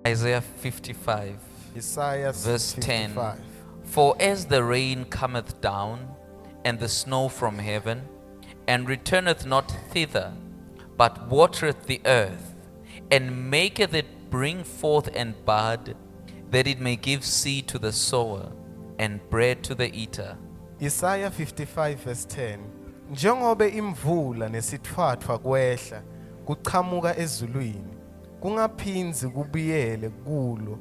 Isaiah 55, Isaiah verse 10. 55. For as the rain cometh down, and the snow from heaven, and returneth not thither, but watereth the earth, and maketh it bring forth and bud, that it may give seed to the sower, and bread to the eater. Isaiah 55 verse 10. Njengobe imvula nesithwathwa kwehla kuqhamuka ezulwini, kungaphinzi kubuyele kulo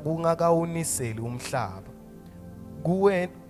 kungakawuniseli umhlaba.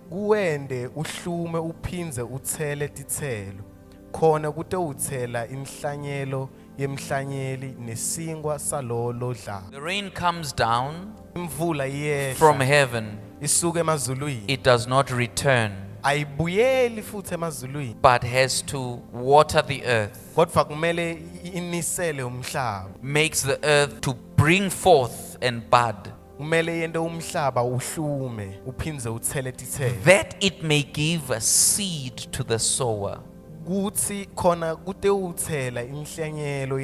Kuwende uhlume uphinze uthele tithelo, khona kutewuthela inhlanyelo yemhlanyeli nesingwa salolo dlaka. The rain comes down Imvula iyehla from heaven. isuke emazulwini, It does not return, ayibuyeli futhi emazulwini, but has to water the earth, kodwa kumele inisele umhlaba, makes the earth to bring forth and bud, kumele yente umhlaba uhlume uphinze uthele tithelo, that it may give a seed to the sower, kuthi khona kutewuthela inhlanyelo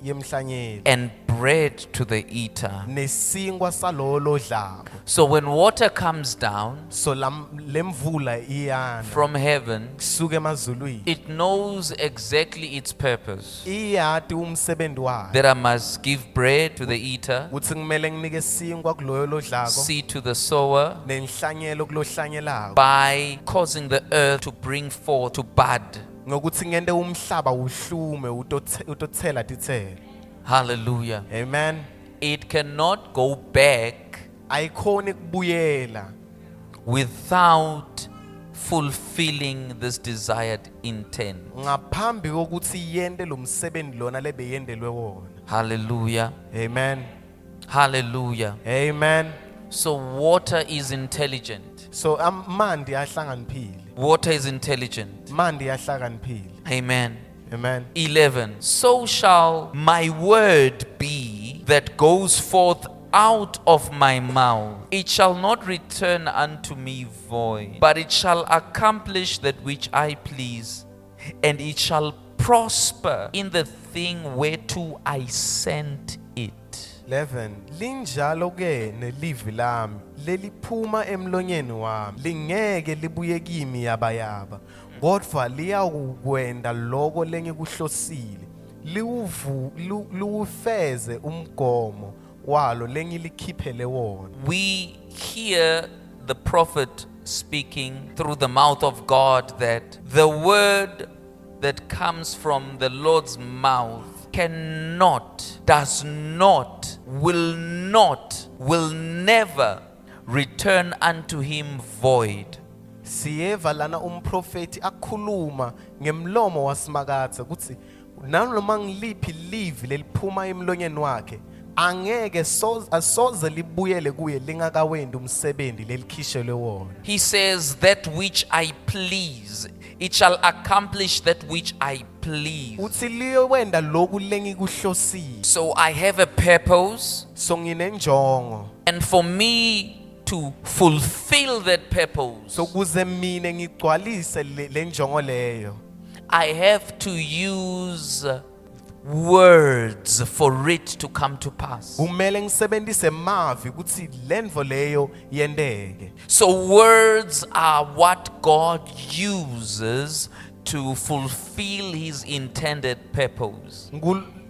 yemhlanyeli and bread to the eater. nesingwa salolo dlako. So when water comes down So lemvula iyana from heaven, kusuka emazulwini, it knows exactly its purpose. iyati umsebenzi wayo, That I must give bread to the eater, kuthi kumele nginike singwa kuloyo lodlako seed to the sower, nenhlanyelo kulohlanyelako, by causing the earth to bring forth, to bud. ngokuthi ngente umhlaba uhlume utothela tithelo. Hallelujah. Amen. It cannot go back Ayikhoni kubuyela without fulfilling this desired intent. ngaphambi kokuthi yente lo msebenzi lona lebeyendelwe wona. Hallelujah. Amen. Hallelujah. Amen. So water is intelligent. So mandi ahlakaniphile. Water is intelligent. Mandi ahlakaniphile. Amen. Amen. 11. So shall my word be that goes forth out of my mouth. It shall not return unto me void, but it shall accomplish that which I please, and it shall prosper in the thing whereto I sent it. 11. Linjalo ke nelivi lami leliphuma emlonyeni wami lingeke libuye kimi yabayaba, kodwa liyakwenda lokho lengikuhlosile liwufeze umgomo walo lengilikhiphele wona. We hear the prophet speaking through the mouth of God that the word that comes from the Lord's mouth cannot, does not, will never return unto him void. Siyeva lana umprofeti akhuluma ngemlomo wasimakatha kuthi nanoma ngiliphi livi leliphuma emlonyeni wakhe angeke asoze libuyele kuye lingakawendi umsebenzi lelikhishelwe wona. He says, that which I please, it shall accomplish that which I please. Uthi liyowenda lokhu lengikuhlosile. So I have a purpose, So nginenjongo. and for me to fulfill that purpose, So kuze mina ngigcwalise le njongo leyo, I have to use words for it to come to pass. kumele ngisebenzise mavi ukuthi lendvo leyo yendeke. So words are what God uses to fulfill his intended purpose.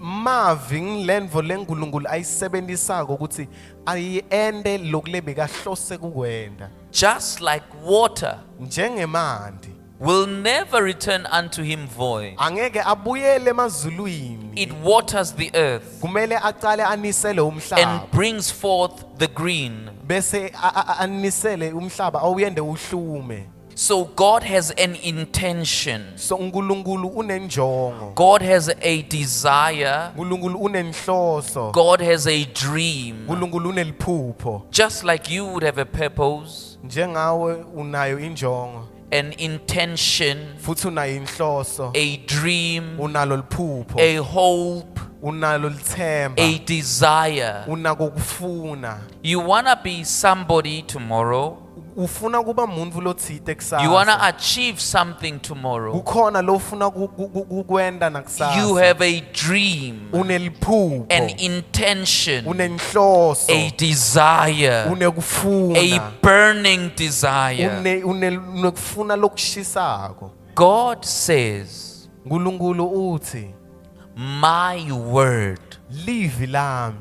Mavi ngilendvo lenkulunkulu ayisebenzisako ukuthi ayiende lokulebe kahlose kukwenda. Just like water Njengemanti will never return unto him void. angeke abuyele emazulwini, It waters the earth kumele aqale anisele umhlaba and brings forth the green. bese anisele umhlaba awuyende uhlume. So God has an intention. So uNkulunkulu unenjongo, God has a desire. uNkulunkulu unenhloso, God has a dream. uNkulunkulu uneliphupho. Just like you would have a purpose, Njengawe unayo injongo an intention, futhi unayo inhloso, a dream, unalo liphupho, a hope, unalo lithemba, a desire. unako kufuna. You want to be somebody tomorrow. ufuna kuba umuntu lothite You want to kusasa. achieve something tomorrow. Kukhona lo ufuna kukwenda You nakusasa. have a dream, Uneliphupho, an intention, unenhloso, a desire, unekufuna, a burning desire. unekufuna lokushisako. God says, uNkulunkulu uthi, my word livi lami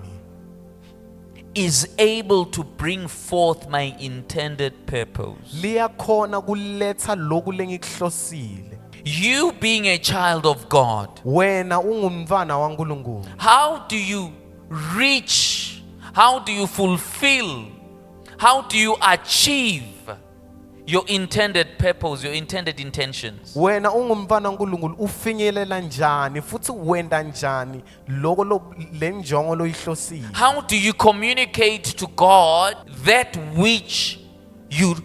is able to bring forth my intended purpose. liyakhona kuletha lokhu lengikuhlosile. You being a child of God, Wena ungumntwana waNkulunkulu. how do you reach? How do you fulfill? How do you achieve your intended purpose, your intended intentions? Wena ungumntwana waNkulunkulu ufinyelela njani futhi wenda njani lokho lenjongo loyihlosile. How do you communicate to God that which you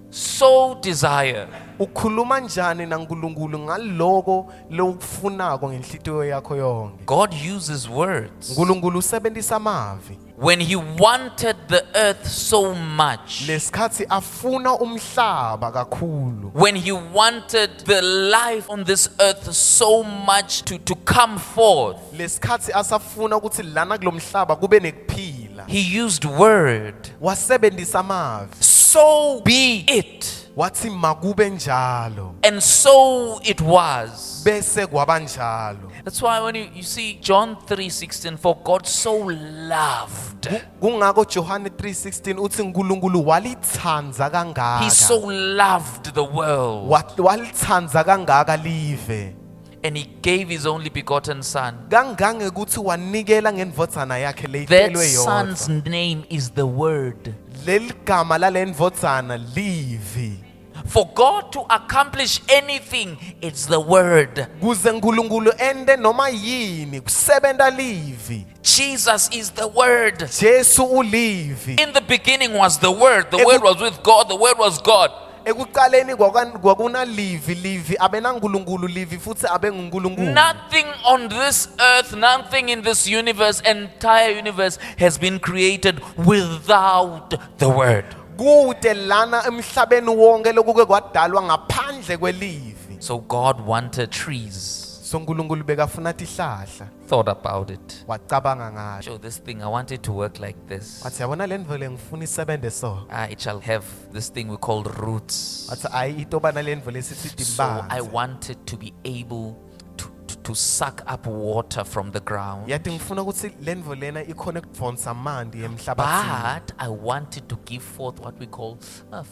so desire? Ukhuluma njani naNkulunkulu ngaloko lokufunako ngenhlitiyo yakho yonke. God uses words. uNkulunkulu usebenzisa amazwi. When he wanted the earth so much, Lesikhathi afuna umhlaba kakhulu. when he wanted the life on this earth so much to come forth, Lesikhathi asafuna ukuthi lana kulomhlaba kube nekuphila. he used word. Wasebenzisa amazwi. So be it. Wathi makube njalo. And so it was. Bese kwabanjalo. That's why when you see John 3:16, for God so loved, Kungako Johane 3:16 uthi uNkulunkulu walithanza kangaka. he so loved the world, Walithanza kangaka live. and he gave his only begotten son. Kangange ukuthi wanikela ngendvodzana yakhe That leyitelwe son's yodwa. name is the word. Leli gama lalendvodzana livi. For God to accomplish anything, it's the word. Kuze uNkulunkulu ende noma yini kusebenta livi. Jesus is the word. Jesu ulivi. In the beginning was the word. The word was with God. The word was God. Ekuqaleni kwakuna livi abena uNkulunkulu livi futhi abenguNkulunkulu. Nothing on this earth, nothing in this universe, entire universe has been created without the word. Kude lana emhlabeni wonke lokuke kwadalwa ngaphandle kwelivi. So God wanted trees. So uNkulunkulu bekafuna tihlahla. Thought about it. Wacabanga ngayo. Show this thing, I want it to work like this. Wathi yabona lendvole ngifuna isebente so. It shall have this thing we call roots. Wathi ayi itoba nalendvole sithi So I timbanzi. want it to be able to suck up water from the ground. Yathi ngifuna ukuthi lendvole lena ikhona ukudvonsa amanti emhlabathini. But I want it to give forth what we call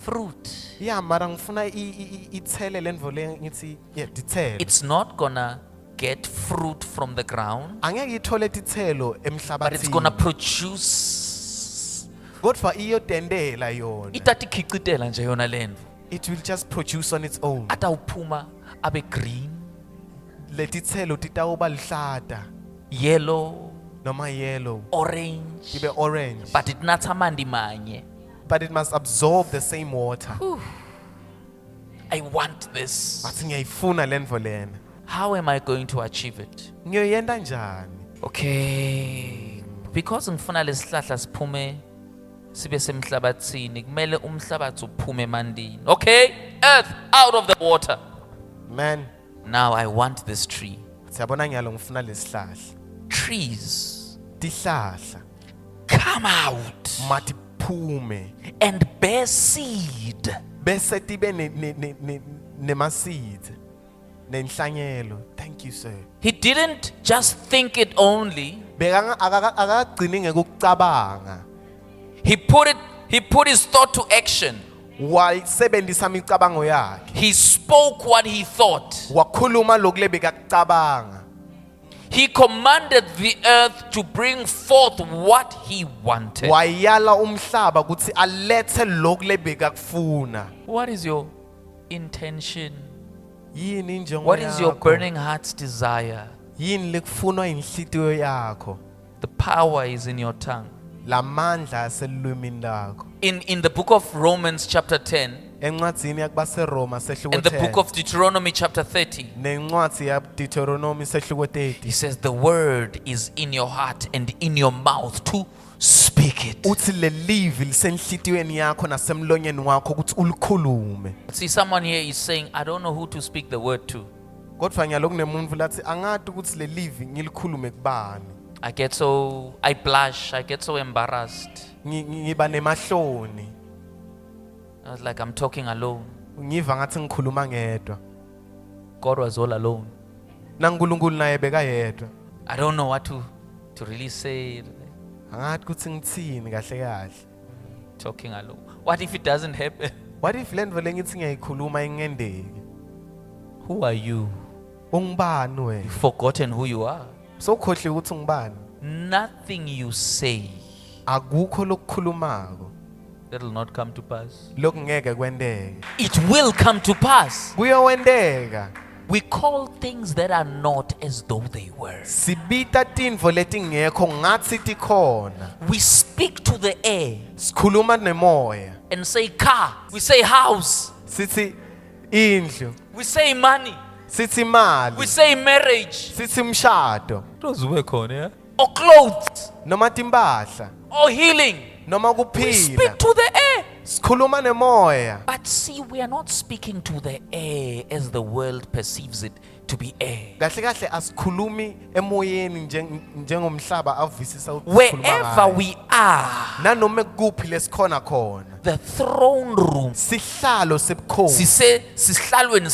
fruit. Yeah, mara ngifuna ithele lendvole ngithi tithelo. It's not gonna get fruit from the ground, Angeke ithole tithelo but it's gonna emhlabathini. produce. Kodwa iyotendela yona. Itatikhicitela nje yona lendvu. It will just produce on its own. Atawuphuma abe green, Letithelo titawuba luhlata yellow, noma yellow, orange, ibe orange. but it natsa mandi manye. But it must absorb the same water. I want this. Wathi ngiyayifuna lendvo lena. How am I going to achieve it? Ngiyoyenda njani? Okay, because ngifuna lesihlahla siphume sibe semhlabathini, kumele umhlabathi uphume emandini. Okay, earth out of the water. Man, Now I want this tree. siyabona ngiyalo ngifuna lesihlahla. Trees Tihlahla come out matiphume and bear seed. bese tibe nemaseed nenhlanyelo. Thank you sir. He didn't just think it only. Akagcini ngekucabanga. He put his thought to action. Wasebenzisa imicabango yakhe. He spoke what he thought. Wakhuluma lokule bekakucabanga. He commanded the earth to bring forth what he wanted. Wayala umhlaba ukuthi alethe lokule bekakufuna. What is your intention? Yini injongo What is your yakho? burning heart's desire? Yini lekufunwa inhlitiyo yakho? The power is in your tongue. Lamandla aselulwimini lakho. In the book of Romans chapter 10 Encwadzini yakubaseRoma sehluko and the book 10 of Deuteronomy chapter 30, nencwadzi yaDeuteronomy sehluko 30. he says the word is in your heart and in your mouth to speak speak it. uthi lelivi lisenhlitiyweni yakho nasemlonyeni wakho ukuthi ulikhulume. See, someone here is saying, I don't know who to speak the word to. Kodwa nyalo kunemuntu lathi angathi ukuthi lelivi ngilikhulume kubani. I blush, I get so embarrassed. Ngiba nemahloni. I was like, I'm talking alone. Ngiva ngathi ngikhuluma ngedwa. God was all alone. NaNkulunkulu naye bekayedwa. I don't know what to really say. Angathi ukuthi ngithini kahle kahle. Talking alone. What if it doesn't happen? What if lento lengithi ngiyayikhuluma ingendeki? Who are you? Ungibani wena? You've forgotten who you are. Sokhohle ukuthi ngibani? Nothing you say Akukho lokukhulumako that will not come to pass. lokungeke kwendeke. It will come to pass. Kuyowendeka. We call things that are not as though they were. Sibita tintfo letingekho ngathi tikhona. We speak to the air Sikhuluma nemoya. and say car. We say house. Sithi indlu. We say money. Sithi mali. We say marriage. Sithi mshado. Or clothes. Noma timpahla. Or healing. Noma We kuphila. speak to the air. Sikhuluma nemoya. But see, we are not speaking to the air as the world perceives it to be air. Kahle kahle asikhulumi emoyeni njengomhlaba avisisa ukuthi Wherever we are, nanoma kuphi lesikhona khona. the throne room. Sihlalo sebukhosi. Sihlalweni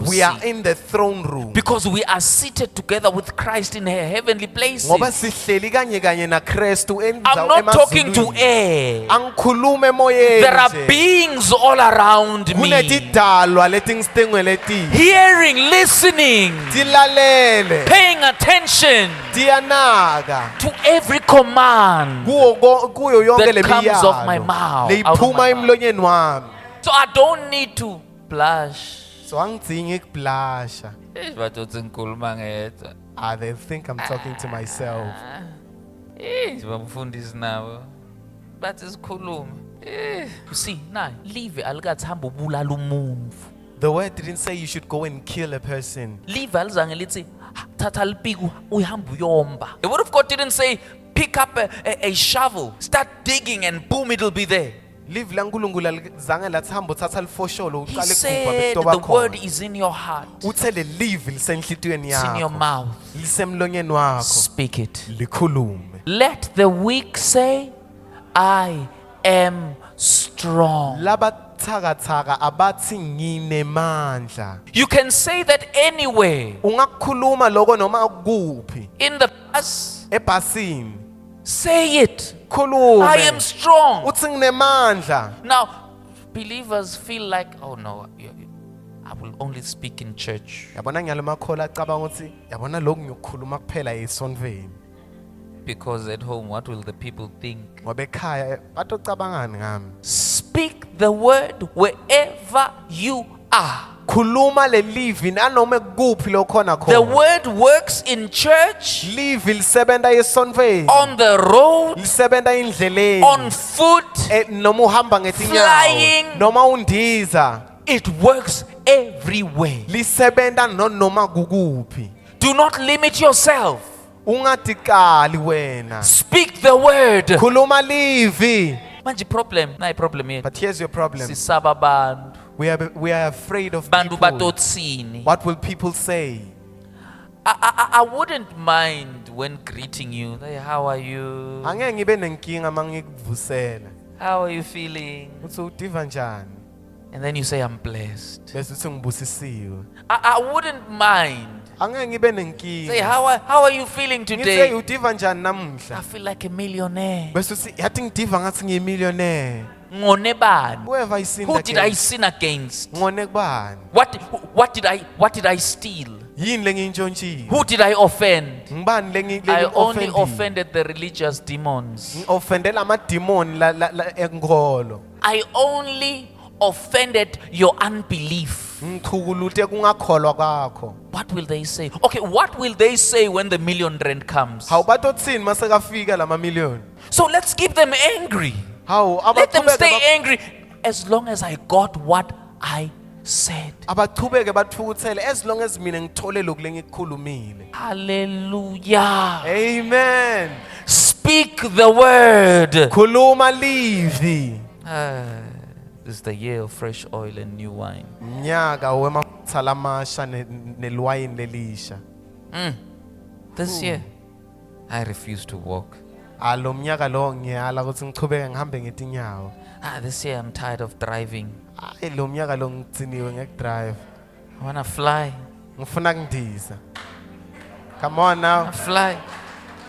We are sebukhosi. in the throne room. Because we are seated together with Christ in her heavenly places. Ngoba sihleli kanye na Kristu I'm not talking to air. Angikhuluma emoyeni. There are beings all around me. Kunetidalwa letingistingwe leti. Hearing, listening, Tilalele. paying attention Tiyanaka. to every command. Kuyo yonke that comes off my lemiyalo. mouth, Leyiphuma out of my emlonyeni wami. So I don't need to blush. So angidingi ukublasha. They think I'm talking to myself. Bamfundisi nabo bathi sikhulume. You see, now live alikathamba ubulala umuntu. The word didn't say you should go and kill a person. Live alizange lithi thatha lipiku uyihamba uyomba. The word of God didn't say pick up a shovel, start digging and boom, it'll be there. Live laNkulunkulu alizange lathi hamba uthatha lifosholo He uqale said ukubha bekutoba the word khona. is in your heart. Uthele live lisenhlitiyweni It's in your yakho. mouth. Lisemlonyeni wakho. Speak it. Likhulume. Let the weak say, I am strong. Labathakathaka abathi nginemandla. You can say that anywhere. Ungakukhuluma lokho noma kuphi. In the past, Ebhasini. say it. Khulume. I am strong. Uthi nginemandla. Now, believers feel like, oh no, I will only speak in church. Yabona ngiyalo makhola acabanga ukuthi yabona lokhu ngiyokukhuluma kuphela esonveni. Because at home, what will the people think? Ngoba ekhaya batocabangani ngami. Speak the word wherever you are. Khuluma lelivi nanoma kuphi lokhona The khona. word works in church, Livi lisebenza esonveni. on the road, Lisebenza indleleni. on foot. Noma uhamba ngetinyawo. Flying. Noma undiza. It works everywhere. Lisebenza noma kukuphi. Do not limit yourself. Ungatikali wena. Speak the word. Khuluma livi. Manje problem, nayi problem yethu. But here's your problem. Sisaba bantu. We are afraid of Bantu people. batotsini. What will people say? I wouldn't mind when greeting you. Hey, how are you? Angeke ngibe nenkinga mangikuvusela. How are you feeling? Uthi udiva njani? And then you say, I'm blessed. Bese uthi ngibusisiwe. I wouldn't mind. Angeke ngibe Say, nenkinga. how are you feeling Ngithi today? udiva njani I namuhla? feel like a millionaire. Bese uthi yathi ngidiva ngathi ngiyimillionaire. Ngone bani? Who have I sinned Who did I against? sin against? Ngone kubani? What did I steal? Yini lengintshontshile? Who did I offend? Ngibani I only lengi-offendile? offended the religious demons. Ngi-offendela amadimoni la enkolo. I only offended your unbelief. Ngichukulute kungakholwa kwakho. What will they say? Okay, what will they say when the R1,000,000 comes? Hawu batothini mase kafika lama million? So let's keep them angry. Hawu Let them abachubeke stay angry as long as I got what I said. abachubeke bathukuthele as long as mina ngithole lokhu lengikukhulumile. Hallelujah. Amen. Speak Speak the word. khuluma livi. This is the year of fresh oil and new wine. Mnyaka wemafutha lamasha nelwayini lelisha. This year, I refuse to walk. Alo mnyaka lo ngiyala ukuthi ngichubeke ngihambe ngetinyawo. This year I'm tired of driving. Lo mnyaka lo ngitsiniwe ngekudrive. I wanna fly. Ngifuna kundiza. Come on now. Fly.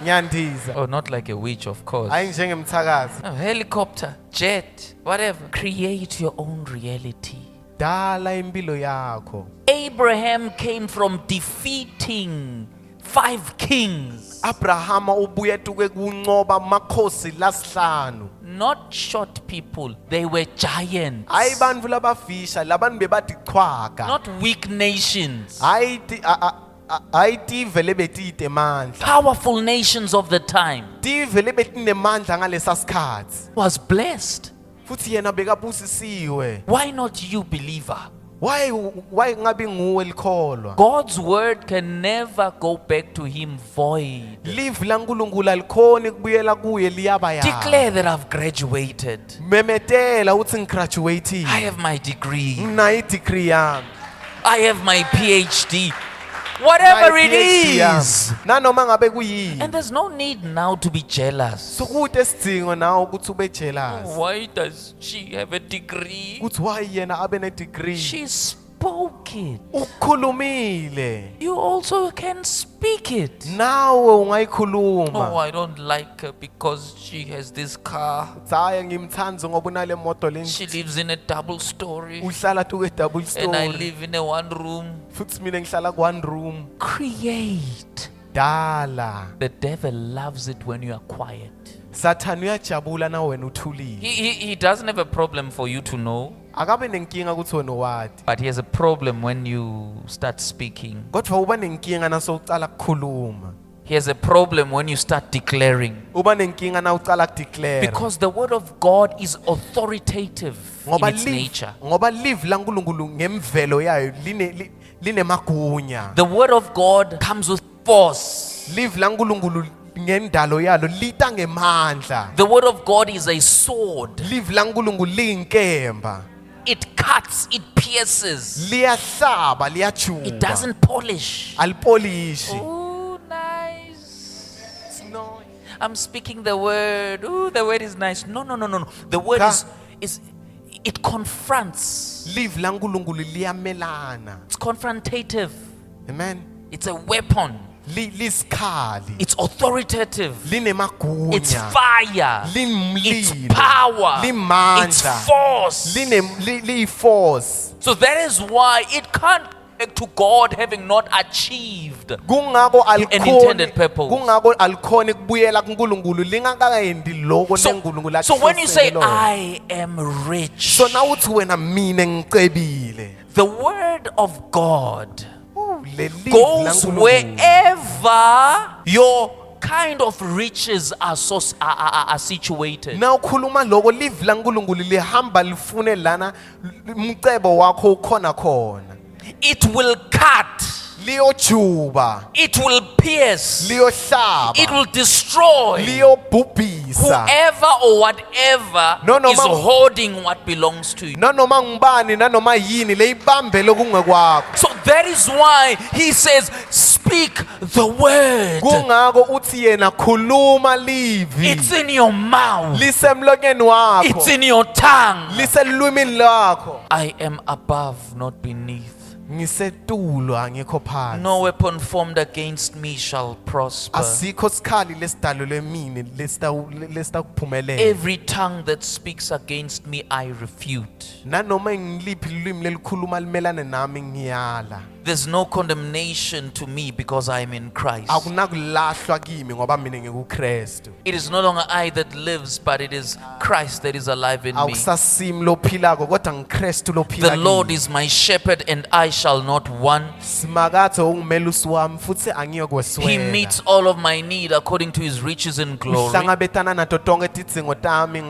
Ngiyandiza. Oh, not like a witch, of course. Hayi njengemthakazi. No, helicopter, jet, whatever. Create your own reality. Dala impilo yakho. Abraham came from defeating 5 kings. Abrahama ubuye tuke kuncoba makhosi lasihlanu. Not short people, they were giants. Hayi bantfu labafisha, labantu bebathi chwaka. Not weak nations. Hayi tive lebetite mandla. Powerful nations of the time. Tive lebetinemandla ngalesa sikhathi. Was blessed. Futhi yena bekabusisiwe. Why not you, believer? Why ngabe nguwe likholwa? God's word can never go back to him void. Live laNkulunkulu alikhoni kubuyela kuye liyaba Declare that I've graduated. Memetela uthi ngigraduated. I have my degree. Nginayo degree yami. I have my PhD. Whatever it is. Nanoma ngabe kuyini. And there's no need now to be jealous. Sokude sidingo nawo ukuthi ube jealous. Why does she have a degree? Ukuthi why yena abe ne degree. She spoke it. Ukhulumile. You also can speak it. Nawe ungayikhuluma. Oh, I don't like her because she has this car. Hayi ngimthanda ngoba unale moto lenje. She lives in a double story. Uhlala tuke double And I story. live in a one room. Futhi mina ngihlala ku one room. Create. Dala. The devil loves it when you are quiet. Sathana uyajabula na wena uthulile. He doesn't have a problem for you to know, Akabe nenkinga ukuthi wena wathi. but he has a problem when you start speaking. Kodwa uba nenkinga naso ucala ukukhuluma. He has a problem when you start declaring. Uba nenkinga na ucala ukudeclare. Because the word of God is authoritative in Ngoba its nature. live laNkulunkulu ngemvelo yayo line magunya. The word of God comes with force. Live laNkulunkulu ngendalo yalo lita ngemandla. The word of God is a sword. Live laNkulunkulu liyinkemba. It cuts, it pierces. Liyahlaba, liyachuba. It doesn't polish. Alipolishi. Oh, nice. I'm speaking the word. Oh, the word is nice. No. The word is it confronts. Live laNkulunkulu liyamelana. It's confrontative. Amen. It's a weapon. Lisikhali. It's authoritative. Linemagunya. It's fire. It's Limlilo. power. Limandla. It's force. Force. So that is why it can't back to God having not achieved Kungako an intended purpose. Kungako alikhoni kubuyela kuNkulunkulu lingakayendi lokho neNkulunkulu So when you say I am rich, so now uthi wena mina ngicebile. the word of God Le goes wherever your kind of riches are situated. Now ukhuluma lokho live laNkulunkulu lihamba lifune lana umcebo wakho ukhona khona. It will cut. Liyojuba. It will pierce. Liyohlaba. It will destroy Liyobhubhisa. whoever or whatever is holding what belongs to you. Nanoma ngubani nanoma yini leyibambe lokungekwakho. So that is why he says, speak the word. Kungako uthi yena khuluma livi. It's in your mouth. Lisemlonyeni wakho. It's in your tongue. Liselwimini lakho. I am above, not beneath. Ngisetulo angikho phansi. No weapon formed against me shall prosper. Asikho sikhali lesidalelwe mina lesita kuphumelela. Every tongue that speaks against me I refute. Nanoma ngiliphi ilwimi lelikhuluma limelane nami ngiyala. There's no condemnation to me because I am in Christ. Akunakulahlwa kimi ngoba mina ngikuKristu. It is no longer I that lives, but it is Christ that is alive in me. Awusasimi lophilako kodwa ngikristu lophila. The Lord is my shepherd and I shall not want. Simakatho ungumelusi wami futhi angiyokweswela. He meets all of my need according to his riches and glory. Uhlangabetana nato tonke tidzingo tami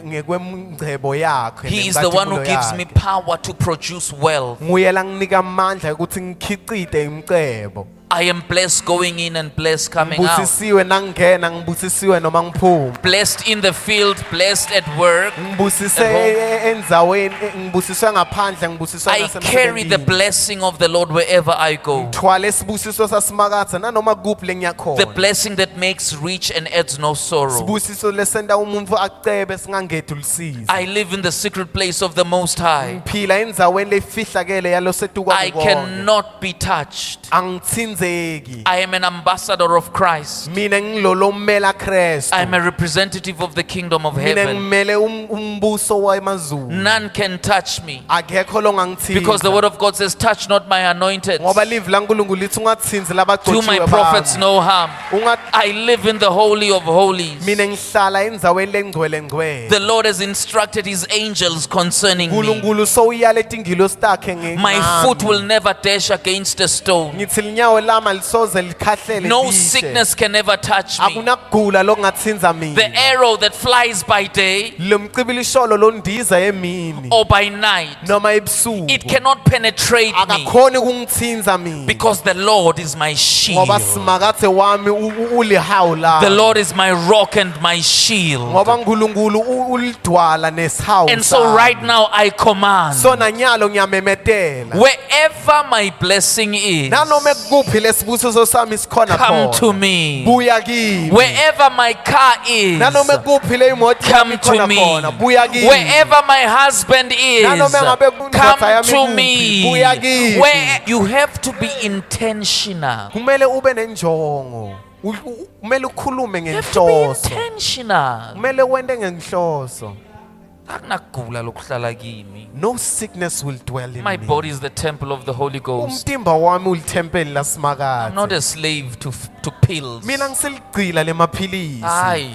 ngekwemngcebo yakhe. He is the one who gives me power to produce wealth. Nguye langinika amandla ukuthi ngikhicite imcebo. I am blessed going in and blessed coming out. ngibusisiwe nangingena ngibusisiwe noma ngiphuma Blessed in the field, blessed at work. ngibusise At home. endzaweni ngibusiswe ngaphandle ngibusiswe I carry the nasemsebenzini blessing of the Lord wherever I go. thwala isibusiso sasimakatha nanoma kuphi The lengiyakhona blessing that makes rich and adds no sorrow. sibusiso lesenta umuntu acebe singangethu lisize I live in the secret place of the Most High. ngiphila endzaweni lefihlakele yalo setukwa I cannot be touched. angithinzeki I am an ambassador of Christ. mina ngilolomela Kristu I am a representative of the kingdom of mina heaven. ngimele umbuso wemazulu None can touch me. akekho longangithinta Because the word of God says, touch not my anointed. ngoba live laNkulunkulu lithi ungathinzi Do my labagcotshiwe prophets bami no harm. unga I live in the holy of holies. mina ngihlala endzaweni lengcwele ngcwele The Lord has instructed his angels concerning me. uNkulunkulu sowuyala etingilosi takhe My foot will never dash against a stone. ngithi linyawo lami lisoze likhahlele No lishe. sickness can ever touch me. akunakugula lokungathinza The mina arrow that flies by day lo mcibilisholo londiza emini or by night, noma ebusuku it cannot penetrate me akakhoni ukungithinza mina because the Lord is my shield. ngoba simakathe wami ulihawu The la Lord is my rock and my shield. ngoba uNkulunkulu ulidwala nesihawu And so right now I command, so nanyalo ngiyamemetela wherever my blessing is, nanoma kuphi lesibusiso sami sikhona come to khona me. buya kimi Wherever my car is, nanoma kuphi le imoto come yami to khona me. khona buya kimi Wherever my husband is, Nanoma ngabe kundoda come yami to kuphi, me. buya kimi. Where you have to be intentional. kumele ube nenjongo kumele ukhulume You have to be ngenhloso intentional. kumele wente ngenhloso Akunagula lokuhlala kimi. no sickness will dwell in My me body is the temple of the Holy Ghost. umtimba wami ulithempeli I'm not lasimakade a slave to pills. mina ngiseligcila lemaphilisi Aye.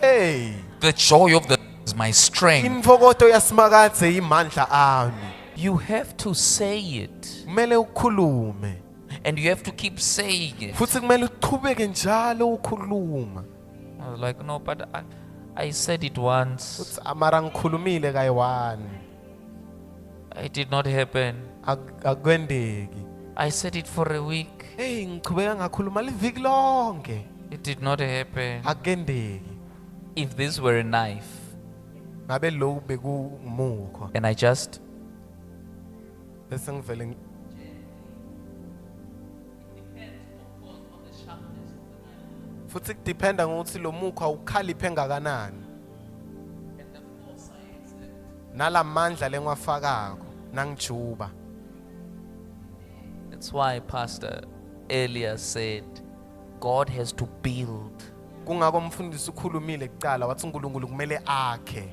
hey The joy of the Lord is my strength. imvokoto yasimakade imandla ami You have to say it. kumele ukhulume And you have to keep saying it. futhi kumele uqhubeke njalo ukhuluma I was like, no, but I said it once. uthi amara ngikhulumile kayi-1 It did not happen. akwendeki I said it for a week. hey ngiqhubeka ngakhuluma liviki lonke It did not happen. akendeki If this were a knife ngabe lokhu bekungumukho and I just bese ngivele futhi kudependa ngokuthi lo mukho awukhaliphe engakanani nalamandla lengiwafakako nangijuba That's why Pastor earlier said God has to build, kungako mfundisi ukhulumile kuqala wathi uNkulunkulu kumele akhe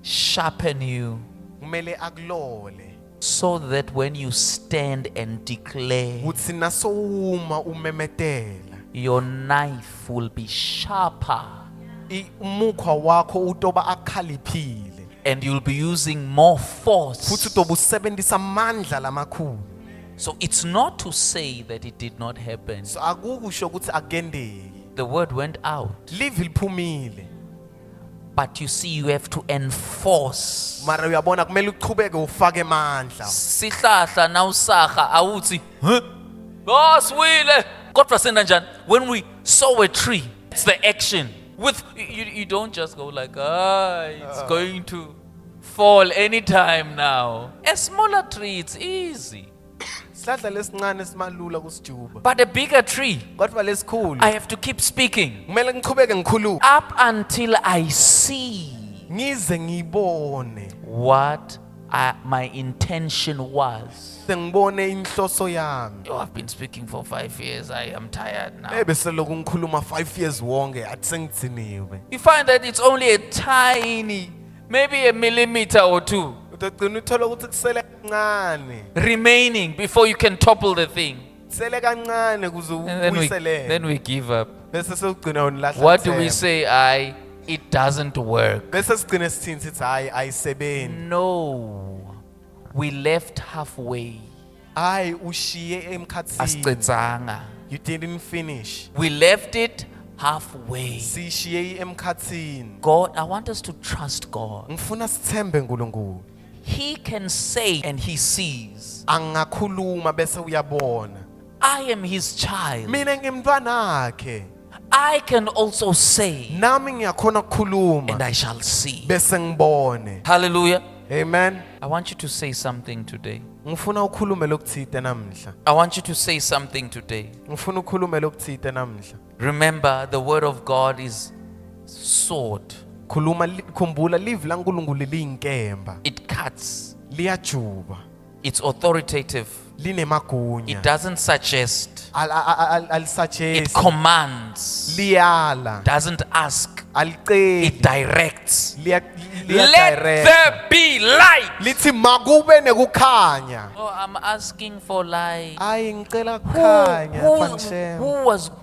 sharpen you, kumele akulole so that when you stand and declare, uthi nasowuma umemetela your knife will be sharper umukho wakho utoba akhaliphile and you'll be using more futhi force. utoba usebenzisa amandla lamakhulu So it's not to say that it did not happen. so akukusho ukuthi akendeki The word went out. live liphumile But you see, you have to enforce. mara uyabona kumele uqhubeke ufake amandla Sihlahla nawusaga awuthi, "Huh? Boswile." Kodwa senda njani? When we sow a tree, it's the action. With you don't just go like, it's going to fall anytime now. A smaller tree, it's easy. sihlahla lesincane simalula kusijuba But a bigger tree, kodwa lesikhulu I have to keep speaking kumele ngiqhubeke ngikhuluma up until I see ngize ngibone what my intention was. sengibone inhloso yami Oh, I've been speaking for 5 years. I am tired now. bese lokhu ngikhuluma 5 years wonke athi sengithiniwe You find that it's only a tiny, maybe a millimeter or two utagcina uthola ukuthi kusele kancane remaining before you can topple the thing. kusele kancane kuze And then uyiselele we give up. bese sewugcina unilahla What do we ithemba. say? It doesn't work. bese sigcine sithini sithi hayi ayisebenzi No. We left halfway. hayi ushiye emkhathini Asicedzanga. you didn't finish We left it halfway. sishiye emkhathini God, I want us to trust God. ngifuna sithembe uNkulunkulu He can say and he sees. angakhuluma bese uyabona I am his child, mina ngimntwana akhe I can also say, nami ngiyakhona and ukukhuluma I shall see. bese ngibone. Hallelujah. Amen. I want you to say something today. Ngifuna ukukhuluma lokuthite namhla. I want you to say something today. Ngifuna ukukhuluma lokuthite namhla. Remember, the word of God is sword. Khumbula live laNkulunkulu liyinkemba. It cuts. Liyajuba. It's authoritative. Linemagunya. It doesn't suggest. It Suggest. commands. Liyala. Doesn't ask. Aliceli. It directs. Let Liyadirect. there be light. Lithi makube nekukhanya. Oh, I'm asking for light. Ayi ngicela kukhanya mfana.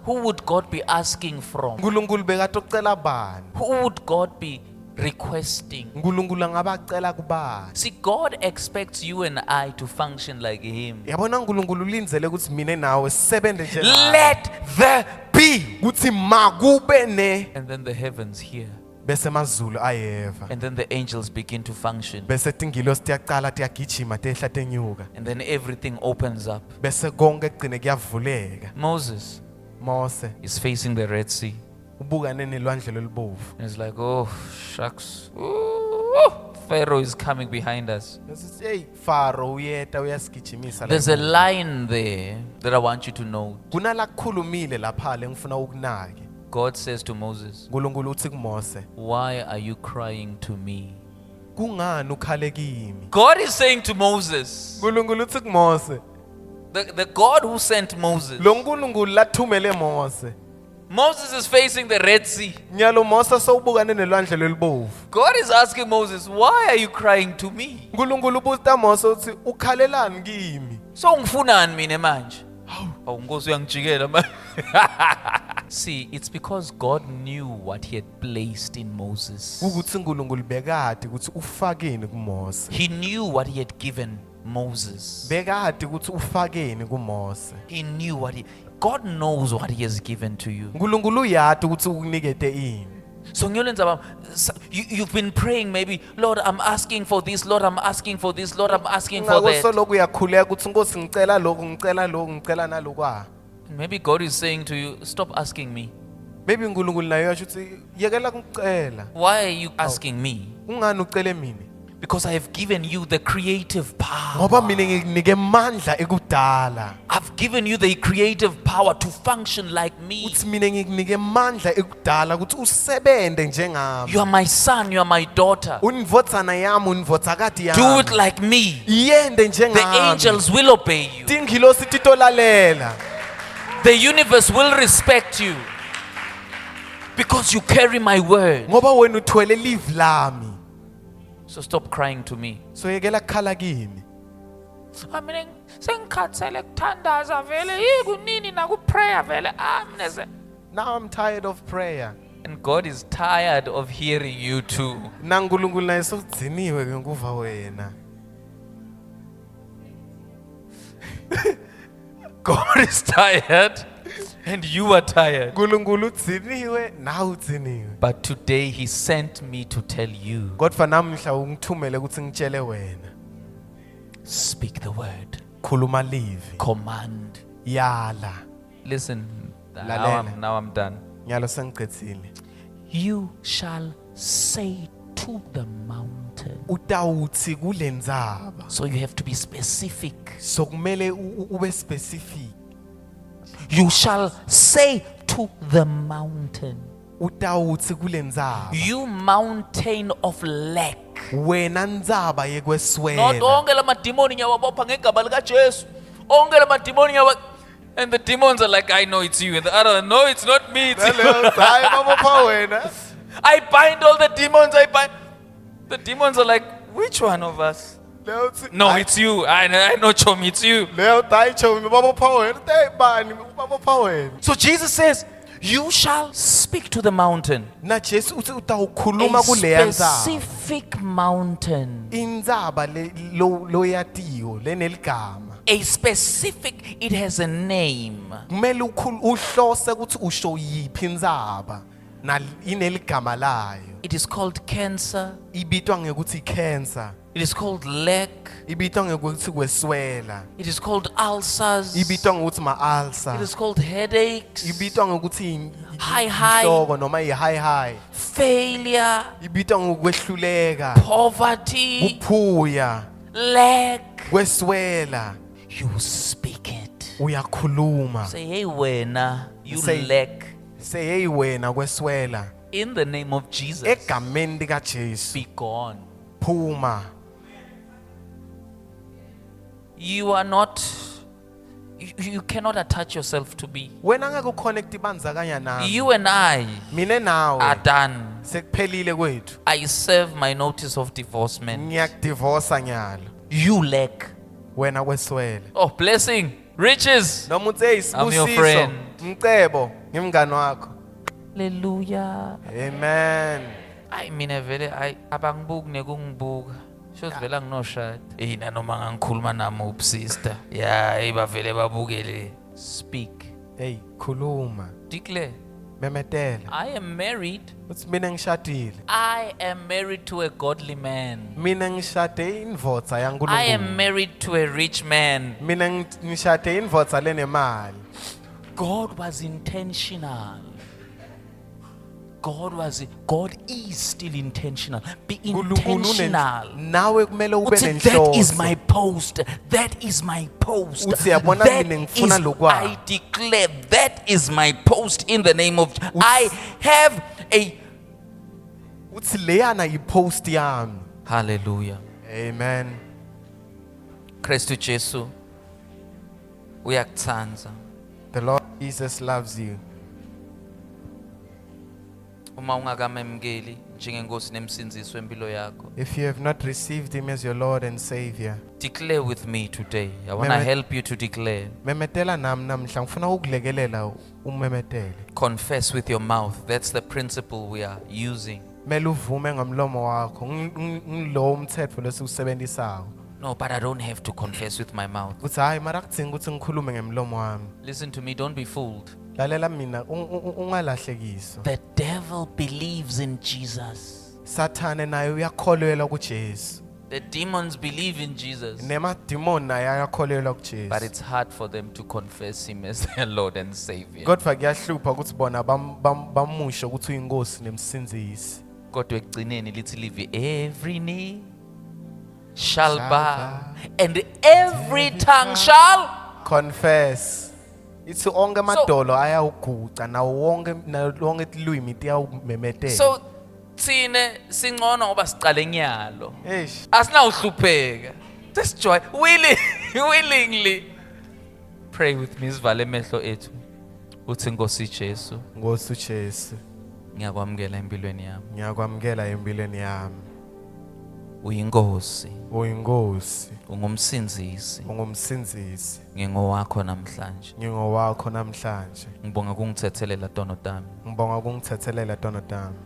Who would God be asking from? uNkulunkulu bekatocela bani? Who would God be requesting? uNkulunkulu angabacela kubani? See, God expects you and I to function like him. Yabona uNkulunkulu ulindzele ukuthi mina nawe sisebenze nje. Let there be. Kuthi makube ne And then the heavens hear. bese amazulu ayeva. And then the angels begin to function. Bese tingilosi tiyaqala tiyagijima tehla tenyuka. And then everything opens up. Bese konke kugcine kuyavuleka. Moses Mose is facing the Red Sea. ubukane nelwandle lolubovu. And it's like, oh, shucks. Ooh, Pharaoh is coming behind us. Bese hey Pharaoh uyeta uyasigijimisa. There's a line there that I want you to know. Kunala kukhulumile lapha le ngifuna ukunake. God says to Moses, uNkulunkulu uthi kuMose, why are you crying to me? kungani ukhale kimi? God is saying to Moses, uNkulunkulu uthi kuMose, the God who sent Moses. lo uNkulunkulu lathumele Mose. Moses is facing the Red Sea. Nyalo Mose sowubukane nelwandle lolubovu. God is asking Moses, why are you crying to me? uNkulunkulu ubuza Mose uthi ukhalelani kimi? So ngifunani mina manje? Hawu Nkosi uyangijikela manje. See, it's because God knew what he had placed in Moses. Ukuthi uNkulunkulu bekade ukuthi ufakeni kuMose. He knew what he had given Moses. Bekade ukuthi ufakeni kuMose. He knew God knows what he has given to you. uNkulunkulu uyati ukuthi ukunikete ini. So you've been praying maybe, Lord, I'm asking for this, Lord, I'm asking for this, Lord, I'm asking for that. Ngakho uyakhuleka ukuthi Nkosi ngicela lokhu, ngicela lokhu, ngicela nalokhu. Maybe God is saying to you, stop asking me. Maybe uNkulunkulu naye yasho ukuthi yekela ngicela. Why are you asking me? Ungani ucele mina? Because I have given you the creative power. Ngoba mina nginike amandla ekudala. I've given you the creative power to function like me. Uthi mina nginike amandla ekudala ukuthi usebende njengami. You are my son, you are my daughter. Unvotsana yami, unvotsakati yami. Do it like me. Yende The njengami. angels will obey you. Tingilosi titolalela. The universe will respect you. Because you carry my word. Ngoba wena uthwele live lami. So stop crying to me. So yekela kukhala kimi. Mina sengikhathele kuthandaza vele yikunini nakuprayer vele mina. Now I'm tired of prayer. And God is tired of hearing you too. Na uNkulunkulu naye sokudziniwe ke nguva wena. God is tired and you are tired. uNkulunkulu udziniwe nawe udziniwe. But today he sent me to tell you, Kodwa namhla ungithumele ukuthi ngitshele wena. speak the word. Khuluma livi. Command. Yala. Listen, Lalela. now I'm done. Nyalo sengiqedile. You shall say to the mountain. Utawuthi kulendzaba. So you have to be specific. So kumele ube specific. You shall say to the mountain. Utawuthi kulendzaba. You mountain of lack. Wena ndzaba Not yekweswela. onke la madimoni ngiyawabopha ngegama lika Jesu. Onke la madimoni and the demons are like, I know it's you. And the other, no, it's not me, it's you. Hayi babopha wena. I bind all the demons, The demons are like, which one of us? No, it's you. I know, Chomi, it's you. Leo tayi chomi babopha wena. Tayi bani babopha wena. So Jesus says, you shall speak to the mountain. Na Jesu uthi A utawukhuluma kuleya ndzaba. specific mountain. Indzaba lo yatiyo leneligama. A specific, it has a name. Kumele uhlose ukuthi usho yiphi indzaba na ineligama layo. It is called cancer. Ibitwa ngekuthi cancer. It is called lack. ibitwa ngokuthi kweswela, It is called ulcers. ibitwa ngokuthi It ma-ulcer, is called headaches. ibitwa ngokuthi High. inhloko noma i-high, Failure. ibitwa ngokwehluleka, Poverty. kuphuya, Lack. kweswela. You speak it. Uyakhuluma, Say, hey, wena, you Say- lack. say hey wena kweswela, In the name of Jesus, egameni likaJesu be gone. phuma. You are not, you cannot attach yourself to me. Wena ngeke uconnect ibanzakanya nami. You and I Mina are nawe done. sekuphelile kwethu. I serve my notice of divorcement. Ngiyakudivorce nyalo. You lack. Wena kweswela. Oh, blessing, riches. Noma uthi hey I'm your sibusiso, friend. mcebo, ngimngani wakho. Hallelujah. Amen. I mean vele abangibuki nekungibuka. Shows vela nginoshada. Yina noma ngangikhuluma nami ubsister. Yeah, bavele babukele. Speak. Hey, khuluma. Declare. Memetela. I am married. Uthi mina ngishadile. I am married to a godly man. Mina ngishade indvodza I am yaNkulunkulu. married to a rich man. Mina ngishade indvodza lenemali. God was intentional. God is still intentional. Be intentional. Nawe kumele ube Uthi, that is nenhloso. my post. That is my post. Uthi, yabona That mina ngifuna is- lokwakho. I declare that is my post in the name of. I have a Uthi leyana yipost yami. hallelujah. Amen. Kristu Jesu uyakuthanda. The Lord Jesus loves you. Uma ungakamemukeli njengenkosi nemsinziso wempilo yakho, If you have not received him as your Lord and Savior, declare with me today. I want to Meme- help you to declare. memetela nami namhla ngifuna ukulekelela umemetele. Confess with your mouth. That's the principle we are using. Mele uvume ngomlomo wakho. Ngilo umthetho lesiusebenzisayo. No, but I don't have to confess with my mouth. Uthi hayi mara kudzinga ukuthi ngikhulume ngemlomo wami. Listen to me, don't be fooled. Lalela mina ungalahlekiswa. The devil believes in Jesus. Sathane naye uyakholelwa kuJesu. The demons believe in Jesus. Nemadimoni naye ayakholelwa But kuJesu. it's hard for them to confess him as their Lord and Savior. Kodwa kuyahlupha ukuthi bona bamusho ukuthi uyinkosi nemsinzisi. Kodwa ekugcineni lithi live every knee shall bow and every tongue shall. Confess. Ithi onke amadolo ayawuguca nawo lonke ilwimi liyawumemetela. So thine singcono ngoba sicale nyalo. Eish. Asinawuhlupheka. Just joy willingly. Pray with me, sivale emehlo ethu. Uthi Nkosi Jesu, Nkosi uJesu, ngiyakwamukela empilweni yami. ngiyakwamukela empilweni yami. Uyinkosi, Uyinkosi, ungumsinzisi. ungumsinzisi. Ngingowakho namhlanje. Ngingowakho namhlanje. Ngibonga kungithethelela tono tami. Ngibonga ukungithethelela tono tami.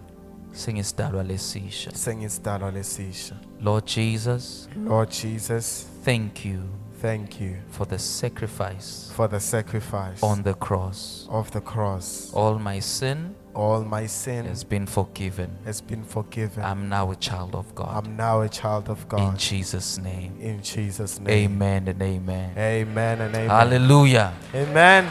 Sengisidalwa lesisha. Sengisidalwa lesisha. Lord Jesus, Lord Jesus, thank you thank you for the sacrifice for the sacrifice on the cross. of the cross. All my sin All my sin has been forgiven. has been forgiven. I'm now a child of God. I'm now a child of In God. Jesus' name. In Jesus' name. Amen and amen. Amen and amen. Hallelujah. Amen.